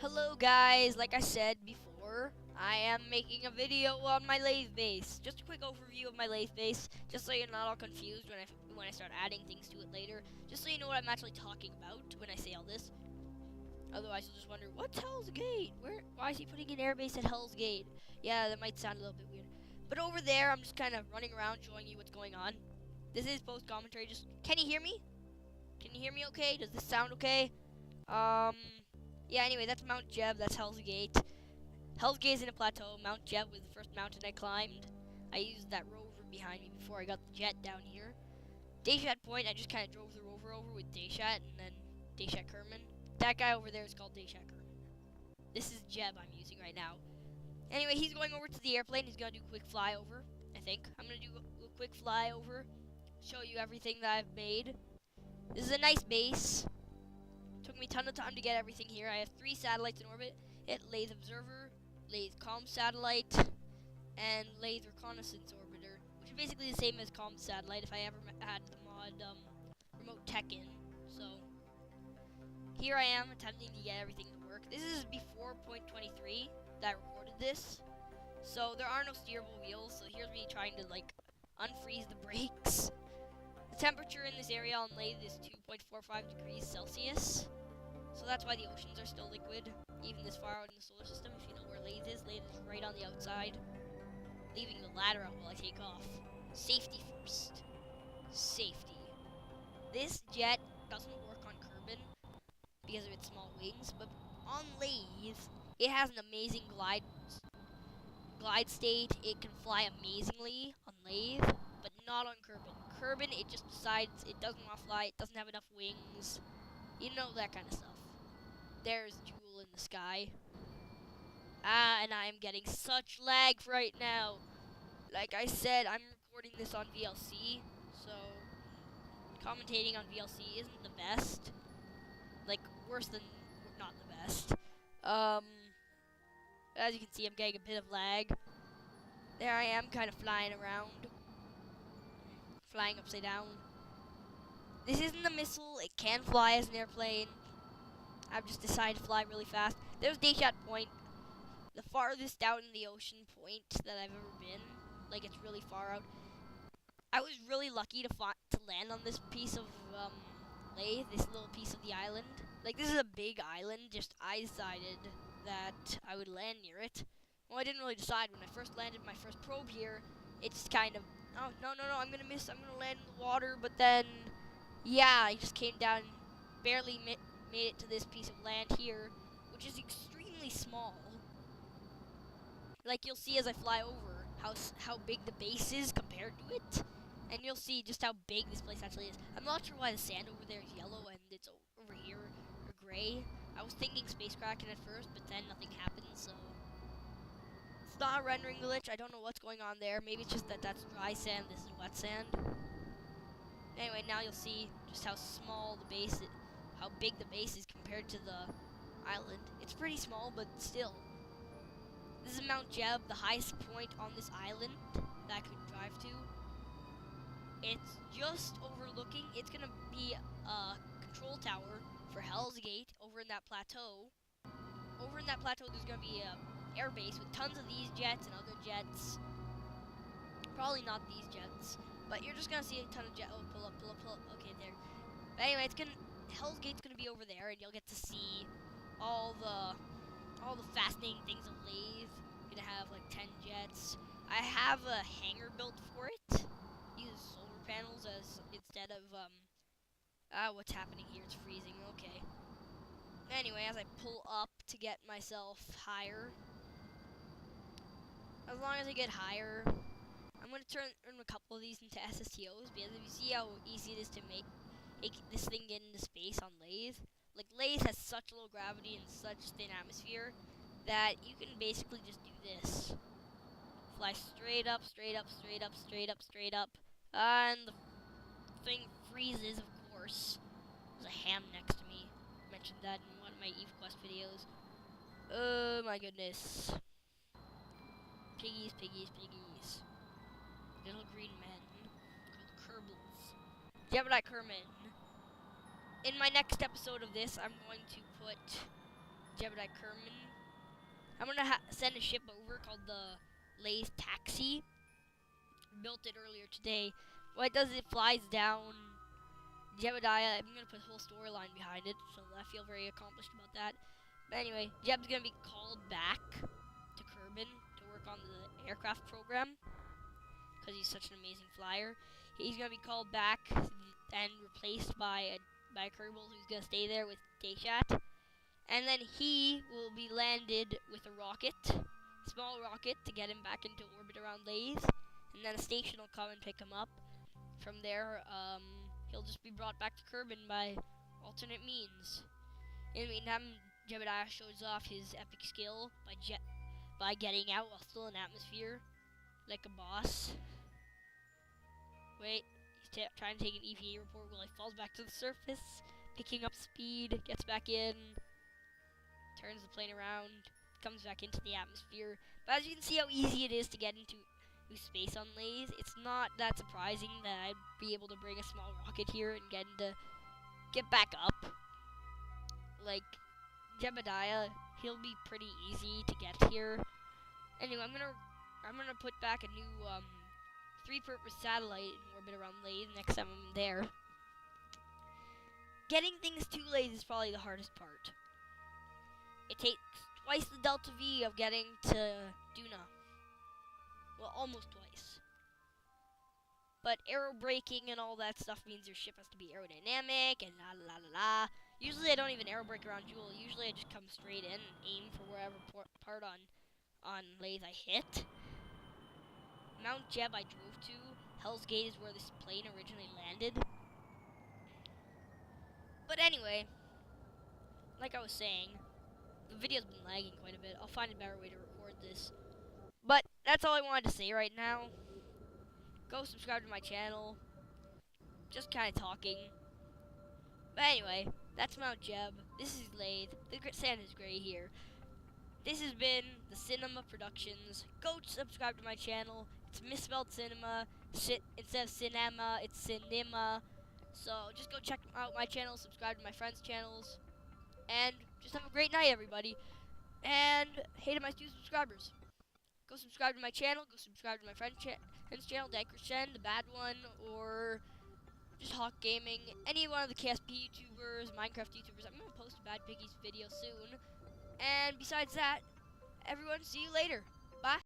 Hello guys, like I said before, I am making a video on my lathe base. Just a quick overview of my lathe base, just so you're not all confused when I start adding things to it later. Just so you know what I'm actually talking about when I say all this. Otherwise you'll just wonder, what's Hell's Gate? Why is he putting an airbase at Hell's Gate? Yeah, that might sound a little bit weird. But over there, I'm just kind of running around showing you what's going on. This is post commentary. Can you hear me? Can you hear me okay? Does this sound okay? Yeah, anyway, that's Mount Jeb, that's Hell's Gate. Hell's Gate is in a plateau. Mount Jeb was the first mountain I climbed. I used that rover behind me before I got the jet down here. Dayshat Point, I just kind of drove the rover over with Dayshat and then Dayshat Kerman. That guy over there is called Dayshat Kerman. This is Jeb I'm using right now. Anyway, he's going over to the airplane. He's going to do a quick flyover, I think. I'm going to do a quick flyover, show you everything that I've made. This is a nice base. Took me a ton of time to get everything here. I have 3 satellites in orbit. Laythe Observer, Laythe Comm Satellite, and Laythe Reconnaissance Orbiter, which is basically the same as Comm Satellite if I ever had the mod Remote Tech in. So, here I am attempting to get everything to work. This is before 0.23 that I recorded this. So, there are no steerable wheels, so here's me trying to, unfreeze the brakes. The temperature in this area on Laythe is 2.45 degrees Celsius. So that's why the oceans are still liquid, even this far out in the solar system. If you know where Laythe is right on the outside. Leaving the ladder out while I take off. Safety first. Safety. This jet doesn't work on Kerbin because of its small wings, but on Laythe, it has an amazing glide state. It can fly amazingly on Laythe, but not on Kerbin. Kerbin, it just decides it doesn't want to fly, it doesn't have enough wings. You know, that kind of stuff. There's Jewel in the sky. And I'm getting such lag right now. Like I said, I'm recording this on VLC, so commentating on VLC isn't the best. Like, worse than not the best. As you can see, I'm getting a bit of lag. There I am, kind of flying around. Flying upside down. This isn't a missile, it can fly as an airplane. I've just decided to fly really fast. There's Dayshat Point, the farthest out in the ocean point that I've ever been. Like, it's really far out. I was really lucky to land on this piece of Laythe, this little piece of the island. Like, this is a big island, just I decided that I would land near it. Well, I didn't really decide. When I first landed my first probe here, it just kind of, oh, no, I'm gonna miss, I'm gonna land in the water, but then, yeah, I just came down, barely made it to this piece of land here, which is extremely small. Like, you'll see as I fly over how big the base is compared to it, and you'll see just how big this place actually is. I'm not sure why the sand over there is yellow and it's over here are gray. I was thinking Space Kraken at first, but then nothing happened, so it's not a rendering glitch. I don't know what's going on there. Maybe it's just that that's dry sand, this is wet sand. Anyway, now you'll see just how small the base is, how big the base is compared to the island. It's pretty small, but still. This is Mount Jeb, the highest point on this island that I could drive to. It's just overlooking. It's going to be a control tower for Hell's Gate over in that plateau. Over in that plateau, there's going to be an air base with tons of these jets and other jets. Probably not these jets, but you're just going to see a ton of jets. Oh, pull up. Okay, there. But anyway, Hell's Gate's going to be over there, and you'll get to see all the fascinating things of Laythe. You're gonna have like 10 jets. I have a hangar built for it. Use solar panels as instead of what's happening here? It's freezing. Okay. Anyway, as I pull up to get myself higher, as long as I get higher, I'm gonna turn a couple of these into SSTOs because if you see how easy it is to make this thing get into space on Laythe. Like, Laythe has such low gravity and such thin atmosphere that you can basically just do this. Fly straight up, and the thing freezes, of course. There's a ham next to me. I mentioned that in one of my Eve Quest videos. Oh my goodness. Piggies. Little green men called Kerbals. Gemini Kerman. In my next episode of this, I'm going to put Jebediah Kerman. I'm gonna send a ship over called the Laythe Taxi. Built it earlier today. What it does is it flies down Jebediah. I'm gonna put a whole storyline behind it, so I feel very accomplished about that. But anyway, Jeb's gonna be called back to Kerbin to work on the aircraft program because he's such an amazing flyer. He's gonna be called back and replaced by a Kerbal who's gonna stay there with Dayshat. And then he will be landed with a rocket, small rocket, to get him back into orbit around Laythe. And then a station will come and pick him up. From there, he'll just be brought back to Kerbin by alternate means. In the meantime, Jebediah shows off his epic skill by getting out while still in atmosphere, like a boss. Wait, he's trying to take an EVA report while he falls back to the surface, picking up speed, gets back in. Turns the plane around, comes back into the atmosphere. But as you can see how easy it is to get into space on Laythe, it's not that surprising that I'd be able to bring a small rocket here and get back up. Like, Jebediah, he'll be pretty easy to get here. Anyway, I'm gonna put back a new three-purpose satellite in orbit around Laythe next time I'm there. Getting things to Laythe is probably the hardest part. It takes twice the delta V of getting to Duna. Well, almost twice. But aero braking and all that stuff means your ship has to be aerodynamic and la la la la. Usually I don't even aero brake around Jewel. Usually I just come straight in and aim for wherever part on Laythe I hit. Mount Jeb I drove to. Hell's Gate is where this plane originally landed. But anyway, like I was saying, the video's been lagging quite a bit. I'll find a better way to record this. But that's all I wanted to say right now. Go subscribe to my channel. Just kind of talking. But anyway, that's Mount Jeb. This is Laythe. The sand is gray here. This has been the Cinema Productions. Go subscribe to my channel. It's misspelled cinema. Instead of cinema, it's cinema. So just go check out my channel. Subscribe to my friends' channels. And just have a great night, everybody. And hey to my 2 subscribers. Go subscribe to my channel. Go subscribe to my friend's channel, Dankershen, the bad one, or just Hawk Gaming. Any one of the KSP YouTubers, Minecraft YouTubers. I'm going to post a Bad Piggies video soon. And besides that, everyone, see you later. Bye.